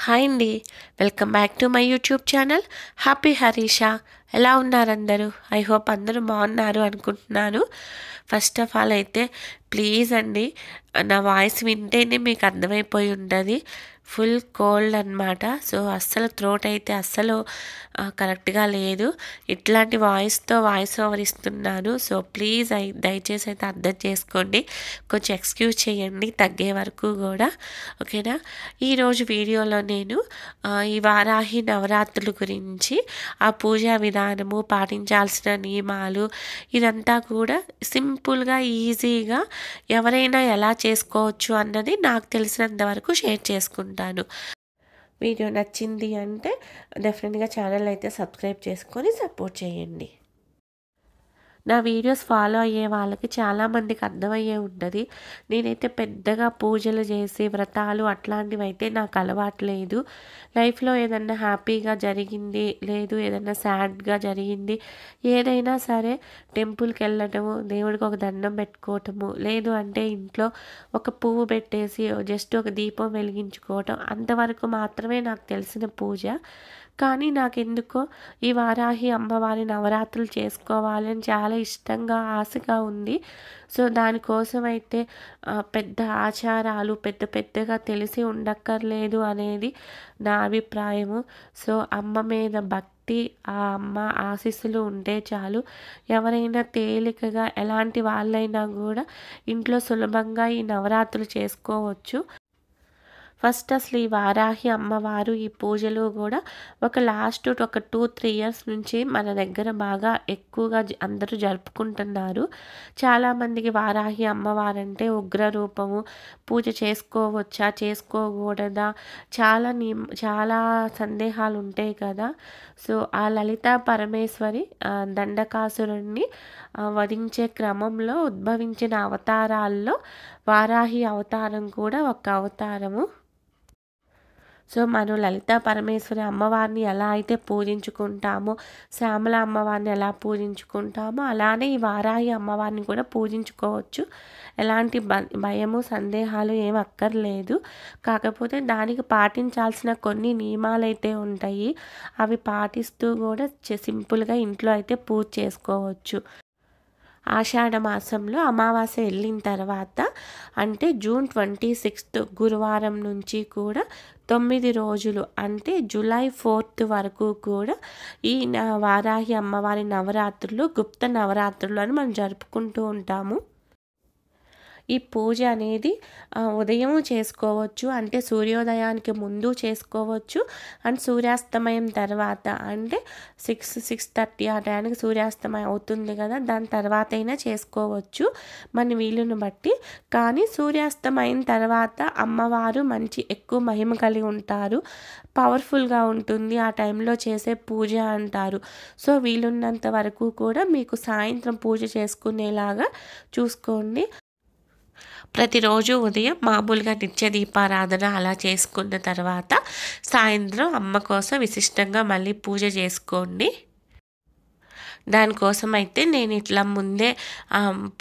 Hi అండి. Welcome back to my YouTube channel happy Harisha. ఎలా ఉన్నారు అందరూ? ఐ హోప్ అందరూ బాగున్నారు అనుకుంటున్నాను. ఫస్ట్ ఆఫ్ ఆల్ అయితే ప్లీజ్ అండి, నా వాయిస్ వింటేనే మీకు అర్థమైపోయి ఉంటుంది. ఫుల్ కోల్డ్ అనమాట. సో అస్సలు థ్రోట్ అయితే అస్సలు కరెక్ట్గా లేదు. ఇట్లాంటి వాయిస్తో వాయిస్ ఓవర్ ఇస్తున్నాను. సో ప్లీజ్ దయచేసి అయితే అర్థం చేసుకోండి. కొంచెం ఎక్స్క్యూజ్ చేయండి తగ్గే వరకు కూడా, ఓకేనా? ఈరోజు వీడియోలో నేను ఈ వారాహి నవరాత్రుల గురించి, ఆ పూజా విధానము, పాటించాల్సిన నియమాలు, ఇదంతా కూడా సింపుల్గా ఈజీగా ఎవరైనా ఎలా చేసుకోవచ్చు అన్నది నాకు తెలిసినంత వరకు షేర్ చేసుకుంటాను. వీడియో నచ్చింది అంటే డెఫినెట్గా ఛానల్ అయితే సబ్స్క్రైబ్ చేసుకొని సపోర్ట్ చేయండి. నా వీడియోస్ ఫాలో అయ్యే వాళ్ళకి చాలామందికి అర్థమయ్యే ఉంటుంది. నేనైతే పెద్దగా పూజలు చేసి వ్రతాలు అట్లాంటివి అయితే నాకు అలవాటు లేదు. లైఫ్లో ఏదన్నా హ్యాపీగా జరిగింది, లేదు ఏదన్నా సాడ్గా జరిగింది, ఏదైనా సరే టెంపుల్కి వెళ్ళటము, దేవుడికి ఒక దండం పెట్టుకోవటము, లేదు అంటే ఇంట్లో ఒక పువ్వు పెట్టేసి జస్ట్ ఒక దీపం వెలిగించుకోవటం, అంతవరకు మాత్రమే నాకు తెలిసిన పూజ. కానీ నాకెందుకో ఈ వారాహి అమ్మవారి నవరాత్రులు చేసుకోవాలని చాలా ఇష్టంగా, ఆశగా ఉంది. సో దానికోసం అయితే పెద్ద ఆచారాలు పెద్దగా తెలిసి ఉండక్కర్లేదు అనేది నా అభిప్రాయము. సో అమ్మ మీద భక్తి, ఆ అమ్మ ఆశీస్సులు ఉంటే చాలు. ఎవరైనా తేలికగా ఎలాంటి వాళ్ళైనా కూడా ఇంట్లో సులభంగా ఈ నవరాత్రులు చేసుకోవచ్చు. ఫస్ట్ అసలు ఈ వారాహి అమ్మవారు ఈ పూజలు కూడా లాస్ట్ ఒక 2-3 ఇయర్స్ నుంచి మన దగ్గర బాగా ఎక్కువగా అందరూ జరుపుకుంటున్నారు. చాలామందికి వారాహి అమ్మవారంటే ఉగ్ర రూపము, పూజ చేసుకోవచ్చా చేసుకోకూడదా, చాలా సందేహాలు ఉంటాయి కదా. సో ఆ లలితా పరమేశ్వరి దండకాసురుణ్ణి వధించే క్రమంలో ఉద్భవించిన అవతారాల్లో వారాహి అవతారం కూడా ఒక అవతారము. సో మనం లలితా పరమేశ్వరి అమ్మవారిని ఎలా అయితే పూజించుకుంటామో, శ్యామల అమ్మవారిని ఎలా పూజించుకుంటామో, అలానే ఈ వారాహి అమ్మవారిని కూడా పూజించుకోవచ్చు. ఎలాంటి భయము సందేహాలు ఏం అక్కర్లేదు. కాకపోతే దానికి పాటించాల్సిన కొన్ని నియమాలైతే ఉంటాయి. అవి పాటిస్తూ కూడా సింపుల్గా ఇంట్లో అయితే పూజ చేసుకోవచ్చు. ఆషాఢ మాసంలో అమావాస్య వెళ్ళిన తర్వాత, అంటే జూన్ 26 గురువారం నుంచి కూడా 9 రోజులు, అంటే జూలై 4 వరకు కూడా ఈ వారాహి అమ్మవారి నవరాత్రులు, గుప్త నవరాత్రులు అని మనం జరుపుకుంటూ ఉంటాము. ఈ పూజ అనేది ఉదయం చేసుకోవచ్చు, అంటే సూర్యోదయానికి ముందు చేసుకోవచ్చు, అండ్ సూర్యాస్తమయం తర్వాత, అంటే 6-6:30 ఆ టైంకి సూర్యాస్తమయం అవుతుంది కదా, దాని తర్వాత అయినా చేసుకోవచ్చు మన వీలుని బట్టి. కానీ సూర్యాస్తమయం తర్వాత అమ్మవారు మంచి ఎక్కువ మహిమ కలిగి ఉంటారు, పవర్ఫుల్గా ఉంటుంది ఆ టైంలో చేసే పూజ అంటారు. సో వీలున్నంత వరకు కూడా మీకు సాయంత్రం పూజ చేసుకునేలాగా చూసుకోండి. ప్రతిరోజు ఉదయం మామూలుగా నిత్య దీపారాధన అలా చేసుకున్న తర్వాత సాయంత్రం అమ్మ కోసం విశిష్టంగా మళ్ళీ పూజ చేసుకోండి. దానికోసం అయితే నేను ఇట్లా ముందే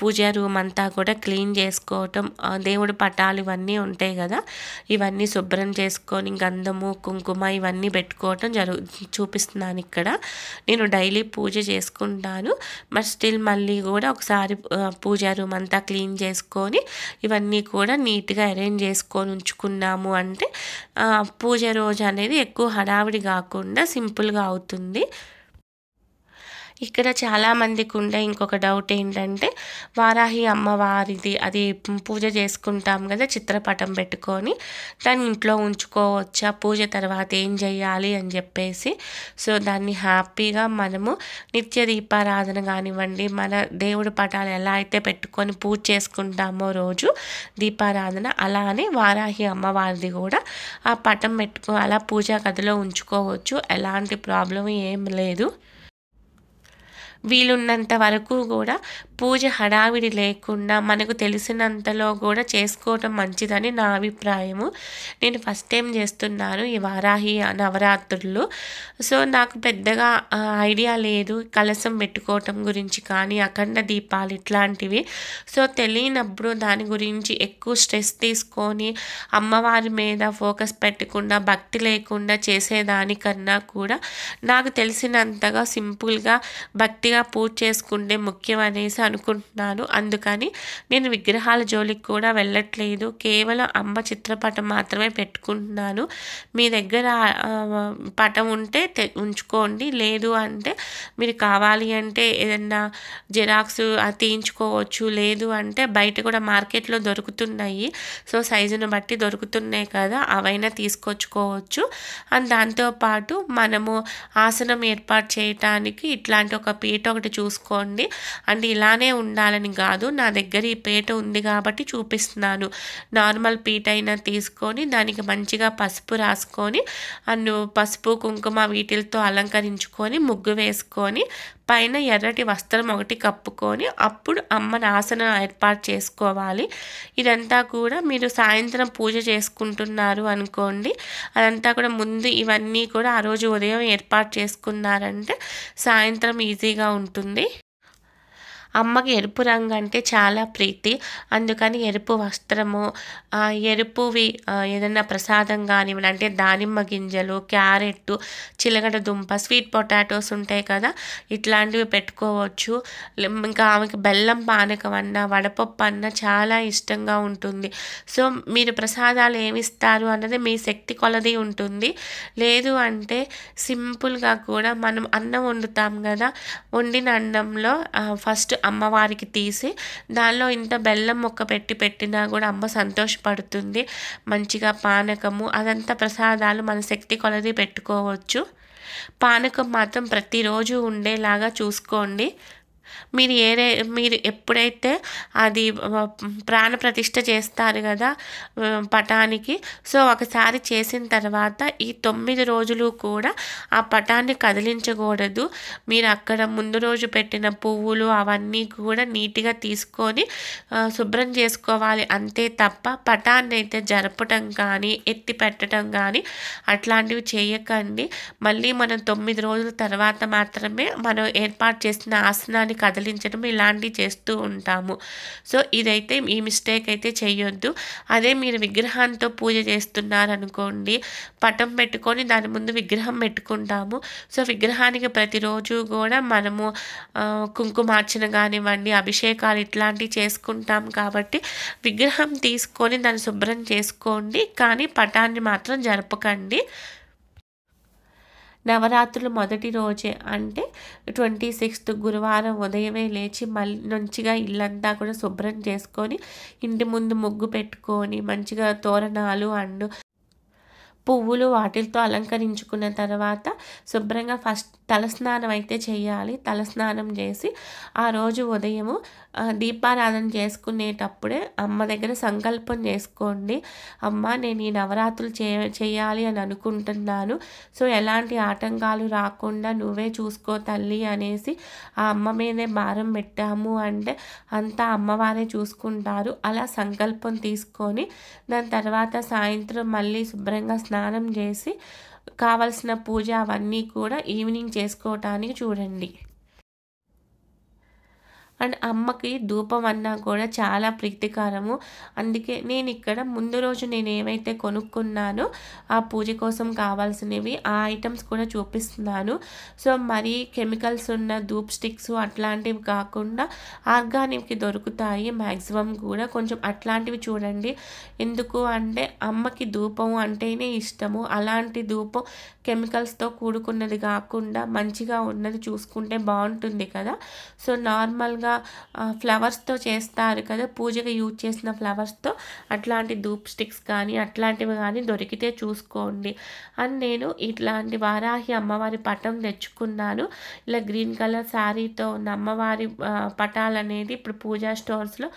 పూజా రూమ్ అంతా కూడా క్లీన్ చేసుకోవటం, దేవుడి పటాలు ఇవన్నీ ఉంటాయి కదా, ఇవన్నీ శుభ్రం చేసుకొని గంధము కుంకుమ ఇవన్నీ పెట్టుకోవటం చూపిస్తున్నాను ఇక్కడ. నేను డైలీ పూజ చేసుకుంటాను, బట్ స్టిల్ మళ్ళీ కూడా ఒకసారి పూజా రూమ్ అంతా క్లీన్ చేసుకొని ఇవన్నీ కూడా నీట్గా అరేంజ్ చేసుకొని ఉంచుకున్నాము అంటే పూజ రోజు అనేది ఎక్కువ హడావిడి కాకుండా సింపుల్గా అవుతుంది. ఇక్కడ చాలామందికి ఉండే ఇంకొక డౌట్ ఏంటంటే, వారాహి అమ్మవారిది అది పూజ చేసుకుంటాం కదా చిత్రపటం పెట్టుకొని, దాన్ని ఇంట్లో ఉంచుకోవచ్చా, పూజ తర్వాత ఏం చేయాలి అని చెప్పేసి. సో దాన్ని హ్యాపీగా మనము నిత్య దీపారాధన కానివ్వండి, మన దేవుడి పటాలు ఎలా అయితే పెట్టుకొని పూజ చేసుకుంటామో రోజు దీపారాధన, అలానే వారాహి అమ్మవారిది కూడా ఆ పటం అలా పూజా గదిలో ఉంచుకోవచ్చు, ఎలాంటి ప్రాబ్లం ఏం లేదు. వీలున్నంత వరకు కూడా పూజ హడావిడి లేకుండా మనకు తెలిసినంతలో కూడా చేసుకోవటం మంచిదని నా అభిప్రాయము. నేను ఫస్ట్ టైం చేస్తున్నాను ఈ వారాహి నవరాత్రులు. సో నాకు పెద్దగా ఐడియా లేదు కలశం పెట్టుకోవటం గురించి కానీ, అఖండ దీపాలు ఇట్లాంటివి. సో తెలియనప్పుడు దాని గురించి ఎక్కువ స్ట్రెస్ తీసుకొని అమ్మవారి మీద ఫోకస్ పెట్టకుండా, భక్తి లేకుండా చేసేదానికన్నా కూడా నాకు తెలిసినంతగా సింపుల్గా భక్తిగా పూజ చేసుకుంటే ముఖ్యం అనేసి అనుకుంటున్నాను. అందుకని నేను విగ్రహాల జోలికి కూడా వెళ్ళట్లేదు. కేవలం అమ్మ చిత్రపటం మాత్రమే పెట్టుకుంటున్నాను. మీ దగ్గర పటం ఉంటే ఉంచుకోండి, లేదు అంటే మీరు కావాలి అంటే ఏదన్నా జిరాక్స్ తీయించుకోవచ్చు, లేదు అంటే బయట కూడా మార్కెట్లో దొరుకుతున్నాయి. సో సైజును బట్టి దొరుకుతున్నాయి కదా, అవైనా తీసుకొచ్చుకోవచ్చు. అండ్ దాంతోపాటు మనము ఆసనం ఏర్పాటు చేయటానికి ఇట్లాంటి ఒక పీట ఒకటి చూసుకోండి. అంటే ఇలానే ఉండాలని కాదు, నా దగ్గర ఈ పీట ఉంది కాబట్టి చూపిస్తున్నాను. నార్మల్ పీట అయినా తీసుకొని దానికి మంచిగా పసుపు రాసుకొని పసుపు కుంకుమ వీటిలతో అలంకరించుకొని ముగ్గు వేసుకొని పైన ఎర్రటి వస్త్రం ఒకటి కప్పుకొని అప్పుడు అమ్మని ఆసనం ఏర్పాటు చేసుకోవాలి. ఇదంతా కూడా మీరు సాయంత్రం పూజ చేసుకుంటున్నారు అనుకోండి, అదంతా కూడా ముందు ఇవన్నీ కూడా ఆ రోజు ఉదయం ఏర్పాటు చేసుకున్నారంటే సాయంత్రం ఈజీగా ఉంటుంది. అమ్మకి ఎరుపు రంగు అంటే చాలా ప్రీతి, అందుకని ఎరుపు వస్త్రము, ఎరుపువి ఏదైనా ప్రసాదం కానివ్వండి, అంటే దానిమ్మ గింజలు, క్యారెట్, చిలగడ దుంప, స్వీట్ పొటాటోస్ ఉంటాయి కదా, ఇట్లాంటివి పెట్టుకోవచ్చు. ఇంకా ఆమెకి బెల్లం పానకం అన్న, వడపప్పు అన్న చాలా ఇష్టంగా ఉంటుంది. సో మీరు ప్రసాదాలు ఏమిస్తారు అన్నది మీ శక్తి కొలది ఉంటుంది. లేదు అంటే సింపుల్గా కూడా మనం అన్నం వండుతాం కదా, వండిన అన్నంలో ఫస్ట్ అమ్మవారికి తీసి దానిలో ఇంత బెల్లం ముక్క పెట్టినా కూడా అమ్మ సంతోషపడుతుంది. మంచిగా పానకము అదంతా ప్రసాదాలు మన శక్తి కొలది పెట్టుకోవచ్చు. పానకం మాత్రం ప్రతిరోజు ఉండేలాగా చూసుకోండి. మీరు ఎప్పుడైతే అది ప్రాణప్రతిష్ఠ చేస్తారు కదా పటానికి, సో ఒకసారి చేసిన తర్వాత ఈ 9 రోజులు కూడా ఆ పటాన్ని కదిలించకూడదు. మీరు అక్కడ ముందు రోజు పెట్టిన పువ్వులు అవన్నీ కూడా నీట్గా తీసుకొని శుభ్రం చేసుకోవాలి అంతే తప్ప పటాన్ని అయితే జరపటం కానీ ఎత్తి పెట్టడం కానీ అట్లాంటివి చేయకండి. మళ్ళీ మనం 9 రోజుల తర్వాత మాత్రమే మనం ఏర్పాటు చేసిన ఆసనాన్ని కదిలించడం ఇలాంటివి చేస్తూ ఉంటాము. సో ఇదైతే ఈ మిస్టేక్ అయితే చేయొద్దు. అదే మీరు విగ్రహంతో పూజ చేస్తున్నారనుకోండి, పటం పెట్టుకొని దాని ముందు విగ్రహం పెట్టుకుంటాము. సో విగ్రహానికి ప్రతిరోజు కూడా మనము కుంకుమార్చన కానివ్వండి, అభిషేకాలు ఇట్లాంటివి చేసుకుంటాం కాబట్టి విగ్రహం తీసుకొని దాన్ని శుభ్రం చేసుకోండి, కానీ పటాన్ని మాత్రం జరపకండి. నవరాత్రులు మొదటి రోజే అంటే 26th గురువారం ఉదయమే లేచి మంచిగా ఇల్లంతా కూడా శుభ్రం చేసుకొని ఇంటి ముందు ముగ్గు పెట్టుకొని మంచిగా తోరణాలు అండ్ పువ్వులు వాటితో అలంకరించుకున్న తర్వాత శుభ్రంగా ఫస్ట్ తలస్నానం అయితే చేయాలి. తలస్నానం చేసి ఆ రోజు ఉదయము దీపారాధన చేసుకునేటప్పుడే అమ్మ దగ్గర సంకల్పం చేసుకోండి. అమ్మ నేను ఈ నవరాత్రులు చేయాలి అని అనుకుంటున్నాను, సో ఎలాంటి ఆటంకాలు రాకుండా నువ్వే చూసుకో తల్లి అనేసి ఆ అమ్మ మీదే భారం పెట్టాము అంటే అంతా అమ్మవారే చూసుకుంటారు. అలా సంకల్పం తీసుకొని దాని తర్వాత సాయంత్రం మళ్ళీ శుభ్రంగా స్నానం చేసి కావలసిన పూజ అవన్నీ కూడా ఈవినింగ్ చేసుకోవటానికి చూడండి. అండ్ అమ్మకి ధూపం అన్నా కూడా చాలా ప్రీతికరము. అందుకే నేను ఇక్కడ ముందు రోజు నేను ఏవైతే కొనుక్కున్నానో ఆ పూజ కోసం కావాల్సినవి ఆ ఐటమ్స్ కూడా చూపిస్తున్నాను. సో మరీ కెమికల్స్ ఉన్న ధూప్ స్టిక్స్ అట్లాంటివి కాకుండా ఆర్గానిక్కి దొరుకుతాయి మ్యాక్సిమం కూడా, కొంచెం అట్లాంటివి చూడండి. ఎందుకు అంటే అమ్మకి ధూపం అంటేనే ఇష్టము. అలాంటి ధూపం కెమికల్స్తో కూడుకున్నది కాకుండా మంచిగా ఉన్నది చూసుకుంటే బాగుంటుంది కదా. సో నార్మల్గా ఫ్లవర్స్తో చేస్తారు కదా, పూజగా యూజ్ చేసిన ఫ్లవర్స్తో అట్లాంటి ధూప్ స్టిక్స్ కానీ అట్లాంటివి కానీ దొరికితే చూసుకోండి. అండ్ నేను ఇట్లాంటి వారాహి అమ్మవారి పటం తెచ్చుకున్నాను. ఇలా గ్రీన్ కలర్ శారీతో ఉన్న అమ్మవారి పటాలు అనేది ఇప్పుడు పూజా స్టోర్స్లో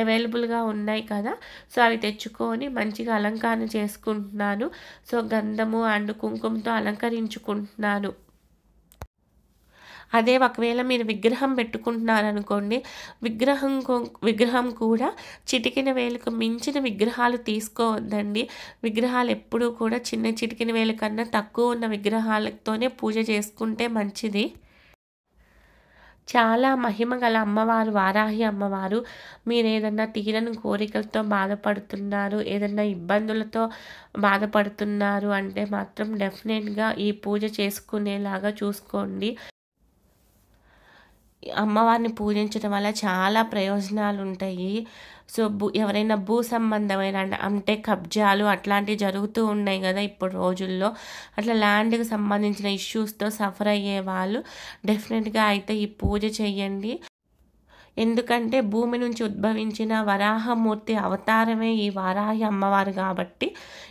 అవైలబుల్గా ఉన్నాయి కదా, సో అవి తెచ్చుకొని మంచిగా అలంకరణ చేసుకుంటున్నాను. సో గంధము అండ్ కుంకుమతో అలంకరించుకుంటున్నాను. అదే ఒకవేళ మీరు విగ్రహం పెట్టుకుంటున్నారనుకోండి, విగ్రహం కూడా చిటికెన వేలుకు మించిన విగ్రహాలు తీసుకోవద్దండి. విగ్రహాలు ఎప్పుడూ కూడా చిన్న చిటికెన వేలు కన్నా తక్కువ ఉన్న విగ్రహాలతోనే పూజ చేసుకుంటే మంచిది. చాలా మహిమ గల అమ్మవారు వారాహి అమ్మవారు. మీరేదన్నా తీరని కోరికలతో బాధపడుతున్నారు, ఏదన్నా ఇబ్బందులతో బాధపడుతున్నారు అంటే మాత్రం డెఫినెట్‌గా ఈ పూజ చేసుకునేలాగా చూసుకోండి. అమ్మవారిని పూజించడం వల్ల చాలా ప్రయోజనాలుంటాయి. సో, ఎవరైనా భూ సంబంధమైన అంటే కబ్జాలు అట్లాంటివి జరుగుతూ ఉన్నాయి గదా! ఇప్పుడు రోజుల్లో. అట్లా ల్యాండ్‌కి సంబంధించిన ఇష్యూస్‌తో సఫర్ అయ్యే వాళ్ళు డెఫినెట్‌గా అయితే ఈ పూజ చేయండి. ఎందుకంటే భూమి నుంచి ఉద్భవించిన వరాహమూర్తి అవతారమే ఈ వారాహి అమ్మవారు కాబట్టి,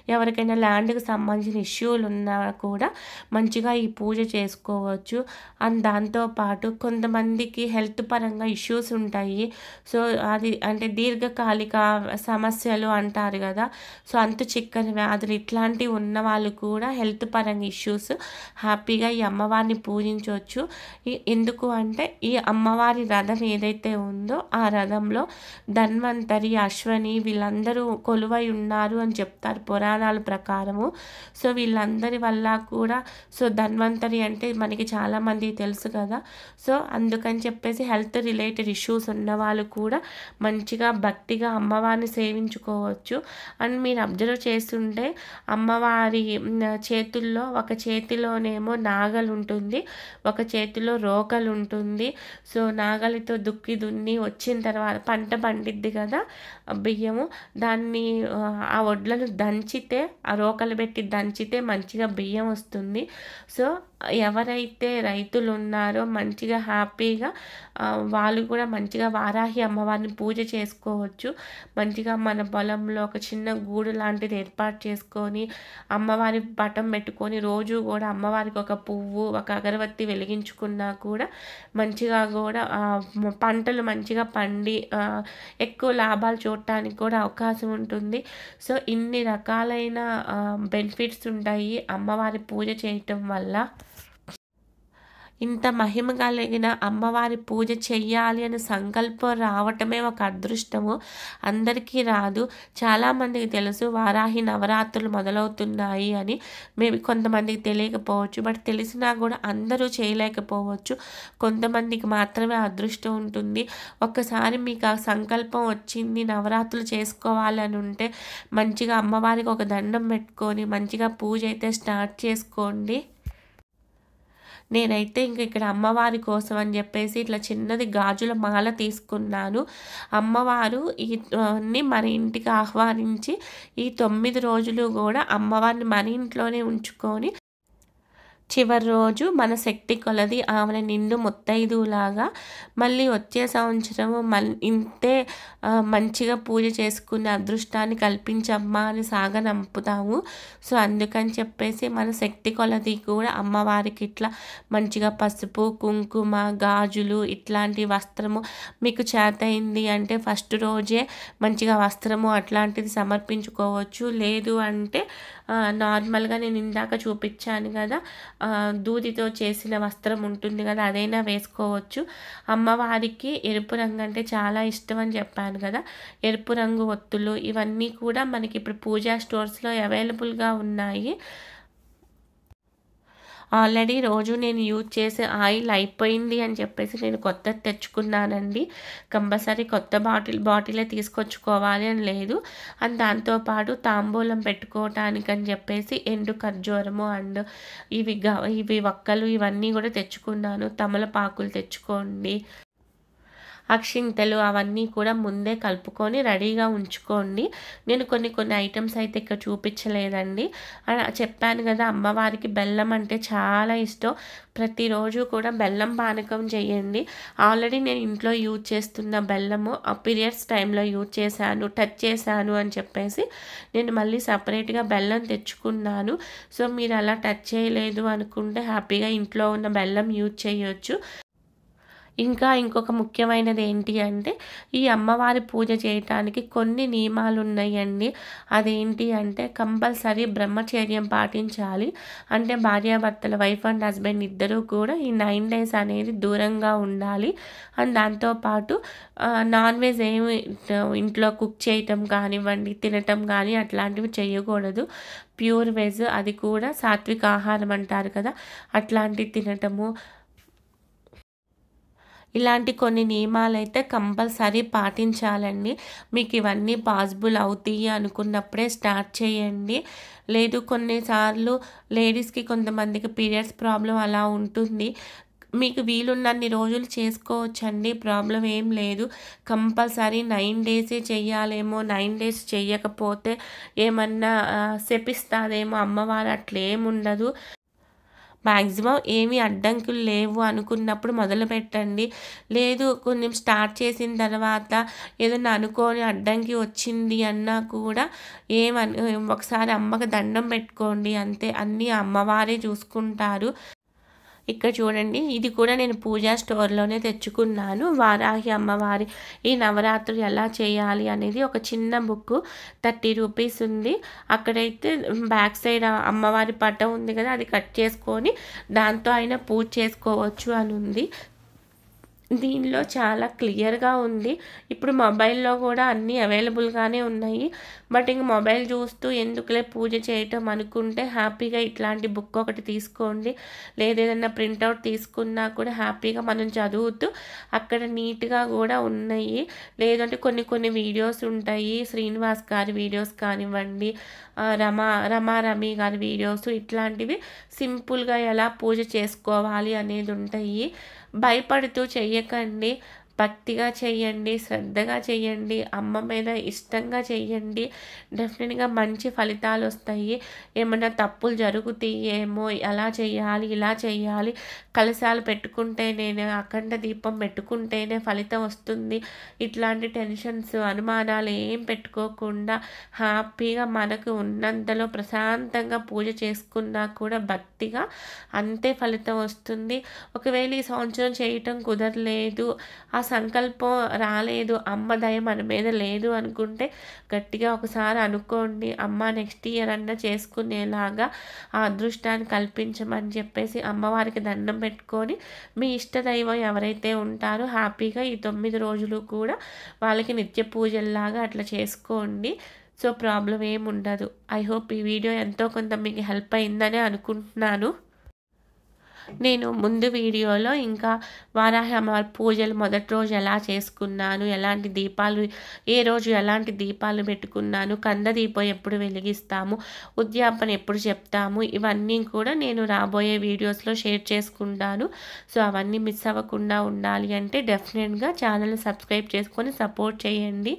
ఎవరికైనా ల్యాండ్‌కి సంబంధించిన ఇష్యూలున్నా కూడా మంచిగా ఈ పూజ చేసుకోవచ్చు. అండ్ దాంతో పాటు కొంతమందికి హెల్త్ పరంగా ఇష్యూస్ ఉంటాయి. సో, అది అంటే దీర్ఘకాలిక సమస్యలు అంటారు గదా! సో, అంతు చిక్కని వ్యాధులు ఇట్లాంటివి ఉన్నవాళ్ళు కూడా హెల్త్ పరంగా ఇష్యూస్ హ్యాపీగా ఈ అమ్మవారిని పూజించొచ్చు. ఎందుకు అంటే ఈ అమ్మవారి రథం ఏదైతే ఉందో ఆ రథంలో ధన్వంతరి, అశ్వని వీళ్ళందరూ కొలువై ఉన్నారు అని చెప్తారు పురాణాల ప్రకారము. సో, వీళ్ళందరి వల్ల కూడా ధన్వంతరి అంటే మనకి చాలామంది తెలుసు కదా! సో, అందుకని చెప్పేసి హెల్త్ రిలేటెడ్ ఇష్యూస్ ఉన్నవాళ్ళు కూడా మంచిగా భక్తిగా అమ్మవారిని సేవించుకోవచ్చు. అండ్ మీరు అబ్జర్వ్ చేస్తుంటే అమ్మవారి చేతుల్లో ఒక చేతిలోనేమో నాగలుంటుంది, ఒక చేతిలో రోకలుంటుంది. సో, నాగలితో దున్ని వచ్చిన తర్వాత పంట పండిద్ది కదా బియ్యము, దాన్ని ఆ వడ్లను దంచితే, ఆ రోకలు పెట్టి దంచితే మంచిగా బియ్యం వస్తుంది. సో, ఎవరైతే రైతులు ఉన్నారో మంచిగా హ్యాపీగా వాళ్ళు కూడా మంచిగా వారాహి అమ్మవారిని పూజ చేసుకోవచ్చు. మంచిగా మన పొలంలో ఒక చిన్న గూడు లాంటిది ఏర్పాటు చేసుకొని అమ్మవారి పటం పెట్టుకొని రోజు కూడా అమ్మవారికి ఒక పువ్వు, ఒక అగరబత్తి వెలిగించుకున్నా కూడా మంచిగా కూడా పంటలు మంచిగా పండి ఎక్కువ లాభాలు చూడటానికి కూడా అవకాశం ఉంటుంది. సో, ఇన్ని రకాలైన బెనిఫిట్స్ ఉంటాయి అమ్మవారి పూజ చేయటం వల్ల. ఇంత మహిమ కలిగిన అమ్మవారి పూజ చెయ్యాలి అని సంకల్పం రావటమే ఒక అదృష్టము. అందరికీ రాదు. చాలామందికి తెలుసు వారాహి నవరాత్రులు మొదలవుతున్నాయి అని. మేబీ కొంతమందికి తెలియకపోవచ్చు. బట్ తెలిసినా కూడా అందరూ చేయలేకపోవచ్చు. కొంతమందికి మాత్రమే అదృష్టం ఉంటుంది. ఒక్కసారి మీకు ఆ సంకల్పం వచ్చింది నవరాత్రులు చేసుకోవాలని ఉంటే మంచిగా అమ్మవారికి ఒక దండం పెట్టుకొని మంచిగా పూజ అయితే స్టార్ట్ చేసుకోండి. నేనైతే ఇక్కడ అమ్మవారి కోసం అని చెప్పేసి ఇట్లా చిన్నది గాజుల మాల తీసుకున్నాను. అమ్మవారు మన ఇంటికి ఆహ్వానించి ఈ 9 రోజులు కూడా అమ్మవారిని మన ఇంట్లోనే ఉంచుకొని చివరి రోజు మన శక్తి కొలది ఆమెను నిండు ముత్తైదువులాగా మళ్ళీ వచ్చే సంవత్సరము ఇంతే మంచిగా పూజ చేసుకునే అదృష్టాన్ని కల్పించమ్మా అని సాగనంపుతాము. సో, అందుకని చెప్పేసి మన శక్తి కొలది కూడా అమ్మవారికి ఇట్లా మంచిగా పసుపు, కుంకుమ, గాజులు ఇట్లాంటి వస్త్రము మీకు చేతయింది అంటే ఫస్ట్ రోజే మంచిగా వస్త్రము అట్లాంటిది సమర్పించుకోవచ్చు. లేదు అంటే నార్మల్గా నేను ఇందాక చూపించాను కదా, దూదితో చేసిన వస్త్రం ఉంటుంది కదా, అదైనా వేసుకోవచ్చు. అమ్మవారికి ఎరుపు రంగు అంటే చాలా ఇష్టం అని చెప్పాను కదా, ఎరుపు రంగు ఒత్తులు ఇవన్నీ కూడా మనకి ఇప్పుడు పూజా స్టోర్స్లో అవైలబుల్గా ఉన్నాయి. ఆల్రెడీ రోజు నేను యూజ్ చేసే ఆయిల్ అయిపోయింది అని చెప్పేసి నేను కొత్తది తెచ్చుకున్నానండి. కంపల్సరీ కొత్త బాటిలే తీసుకొచ్చుకోవాలి అని లేదు. అండ్ దాంతోపాటు తాంబూలం పెట్టుకోవటానికని చెప్పేసి ఎండు ఖర్జూరము అండ్ ఇవి వక్కలు ఇవన్నీ కూడా తెచ్చుకున్నాను. తమలపాకులు తెచ్చుకోండి. అక్షింతలు అవన్నీ కూడా ముందే కలుపుకొని రెడీగా ఉంచుకోండి. నేను కొన్ని ఐటమ్స్ అయితే ఇక్కడ చూపించలేదండి. చెప్పాను కదా అమ్మవారికి బెల్లం అంటే చాలా ఇష్టం. ప్రతిరోజు కూడా బెల్లం పానకం చేయండి. ఆల్రెడీ నేను ఇంట్లో యూజ్ చేస్తున్న బెల్లము పీరియడ్స్ టైంలో యూజ్ చేశాను, టచ్ చేశాను అని చెప్పేసి నేను మళ్ళీ సపరేట్గా బెల్లం తెచ్చుకున్నాను. సో, మీరు అలా టచ్ చేయలేదు అనుకుంటే హ్యాపీగా ఇంట్లో ఉన్న బెల్లం యూజ్ చేయొచ్చు. ఇంకా ఇంకొక ముఖ్యమైనది ఏంటి అంటే, ఈ అమ్మవారి పూజ చేయటానికి కొన్ని నియమాలున్నాయండి. అదేంటి అంటే, కంపల్సరీ బ్రహ్మచర్యం పాటించాలి. అంటే భార్యాభర్తలు వైఫ్ అండ్ హస్బెండ్ ఇద్దరూ కూడా ఈ 9 డేస్ అనేది దూరంగా ఉండాలి. అండ్ దాంతో పాటు నాన్ వెజ్ ఏమి ఇంట్లో కుక్ చేయటం కానివ్వండి, తినటం కానీ అట్లాంటివి చేయకూడదు. ప్యూర్ వెజ్, అది కూడా సాత్విక ఆహారం అంటారు కదా, అట్లాంటివి తినటము. ఇలాంటి కొన్ని నియమాలైతే కంపల్సరీ పాటించాలండి. మీకు ఇవన్నీ పాసిబుల్ అవుతాయి అనుకున్నప్పుడే స్టార్ట్ చేయండి. లేదు, కొన్నిసార్లు లేడీస్‌కి కొంతమందికి పీరియడ్స్ ప్రాబ్లమ్ అలా ఉంటుంది. మీకు వీలున్నన్ని రోజులు చేసుకోవచ్చండి. ప్రాబ్లమ్ ఏం లేదు. కంపల్సరీ 9 డేసే చెయ్యాలేమో, 9 డేస్ చెయ్యకపోతే ఏమన్నా శపిస్తాదేమో అమ్మవారు, అట్లేముండదు. మ్యాక్సిమం ఏమీ అడ్డంకులు లేవు అనుకున్నప్పుడు మొదలుపెట్టండి. లేదు, కొంచెం స్టార్ట్ చేసిన తర్వాత ఏదన్నా అనుకోని అడ్డంకి వచ్చింది అన్నా కూడా ఒకసారి అమ్మకి దండం పెట్టుకోండి అంతే. అన్నీ అమ్మవారే చూసుకుంటారు. ఇక్కడ చూడండి, ఇది కూడా నేను పూజా స్టోర్‌లోనే తెచ్చుకున్నాను. వారాహి అమ్మవారి ఈ నవరాత్రులు ఎలా చేయాలి అనేది ఒక చిన్న బుక్కు, 30 రూపీస్ ఉంది. అక్కడైతే బ్యాక్ సైడ్ అమ్మవారి పటం ఉంది కదా, అది కట్ చేసుకొని దాంతో అయినా పూజ చేసుకోవచ్చు అని ఉంది. దీనిలో చాలా క్లియర్‌గా ఉంది. ఇప్పుడు మొబైల్‌లో కూడా అన్నీ అవైలబుల్‌గానే ఉన్నాయి. బట్ ఇంక మొబైల్ చూస్తూ ఎందుకులే పూజ చేయటం అనుకుంటే హ్యాపీగా ఇట్లాంటి బుక్ ఒకటి తీసుకోండి. లేదా ఏదైనా ప్రింటౌట్ తీసుకున్నా కూడా హ్యాపీగా మనం చదువుతూ అక్కడ నీట్‌గా కూడా ఉన్నాయి. లేదంటే కొన్ని కొన్ని వీడియోస్ ఉంటాయి. శ్రీనివాస్ గారి వీడియోస్ కానివ్వండి, రమారమి గారి వీడియోస్, ఇట్లాంటివి సింపుల్‌గా ఎలా పూజ చేసుకోవాలి అనేది ఉంటాయి. భయపడుతూ చెయ్యకండి. భక్తిగా చెయ్యండి, శ్రద్ధగా చెయ్యండి, అమ్మ మీద ఇష్టంగా చెయ్యండి. డెఫినెట్‌గా మంచి ఫలితాలొస్తాయి. ఏమన్నా తప్పులు జరుగుతాయేమో, అలా చెయ్యాలి, ఇలా చెయ్యాలి, కలశాలు పెట్టుకుంటేనే, అఖండ దీపం పెట్టుకుంటేనే ఫలితం వస్తుంది, ఇట్లాంటి టెన్షన్స్, అనుమానాలు ఏం పెట్టుకోకుండా హ్యాపీగా మనకు ఉన్నంతలో ప్రశాంతంగా పూజ చేసుకున్నా కూడా భక్తిగా అంతే ఫలితం వస్తుంది. ఒకవేళ ఈ సంవత్సరం చేయటం కుదరలేదు, ఆ సంకల్పం రాలేదు, అమ్మ దయ మన మీద లేదు అనుకుంటే గట్టిగా ఒకసారి అనుకోండి. అమ్మ నెక్స్ట్ ఇయర్ అన్నా చేసుకునేలాగా ఆ అదృష్టాన్ని కల్పించమని చెప్పేసి అమ్మవారికి దండం పెట్టుకొని, మీ ఇష్టదైవం ఎవరైతే ఉంటారో హ్యాపీగా ఈ 9 రోజులు కూడా వాళ్ళకి నిత్య పూజల్లాగా అట్లా చేసుకోండి. సో, ప్రాబ్లం ఏమి ఉండదు. ఐ హోప్ ఈ వీడియో ఎంతో కొంత మీకు హెల్ప్ అయిందనే అనుకుంటున్నాను. నేను ముందు వీడియోలో ఇంకా వారాహి అమ్మవారి పూజలు మొదటి రోజు ఎలా చేసుకున్నాను, ఎలాంటి దీపాలు, ఏ రోజు ఎలాంటి దీపాలు పెట్టుకున్నాను, కంద దీపం ఎప్పుడు వెలిగిస్తాము, ఉద్యాపన ఎప్పుడు చెప్తాము, ఇవన్నీ కూడా నేను రాబోయే వీడియోస్లో షేర్ చేసుకుంటాను. సో అవన్నీ మిస్ అవ్వకుండా ఉండాలి అంటే డెఫినెట్గా ఛానల్ని సబ్స్క్రైబ్ చేసుకొని సపోర్ట్ చేయండి.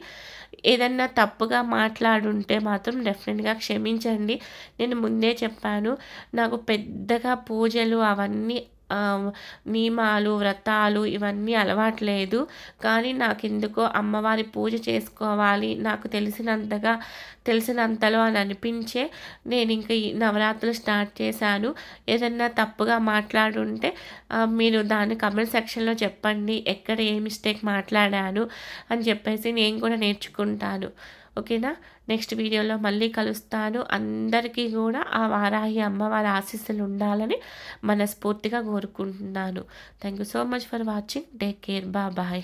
ఏదన్నా తప్పుగా మాట్లాడుంటే మాత్రం డెఫినెట్గా క్షమించండి. నేను ముందే చెప్పాను, నాకు పెద్దగా పూజలు అవన్నీ నియమాలు, వ్రతాలు ఇవన్నీ అలవాట్లేదు. కానీ నాకెందుకో అమ్మవారి పూజ చేసుకోవాలి, నాకు తెలిసినంతలో అని అనిపించే నేను ఇంకా ఈ నవరాత్రులు స్టార్ట్ చేశాను. ఏదన్నా తప్పుగా మాట్లాడుంటే మీరు దాన్ని కామెంట్ సెక్షన్‌లో చెప్పండి. ఎక్కడ ఏ మిస్టేక్ మాట్లాడాను అని చెప్పేసి నేను కూడా నేర్చుకుంటాను. ఓకేనా? నెక్స్ట్ వీడియోలో మళ్ళీ కలుస్తాను. అందరికీ కూడా ఆ వారాహి అమ్మవారి ఆశీస్సులు ఉండాలని మనస్ఫూర్తిగా కోరుకుంటున్నాను. Thank you so much for watching. Take care. Bye.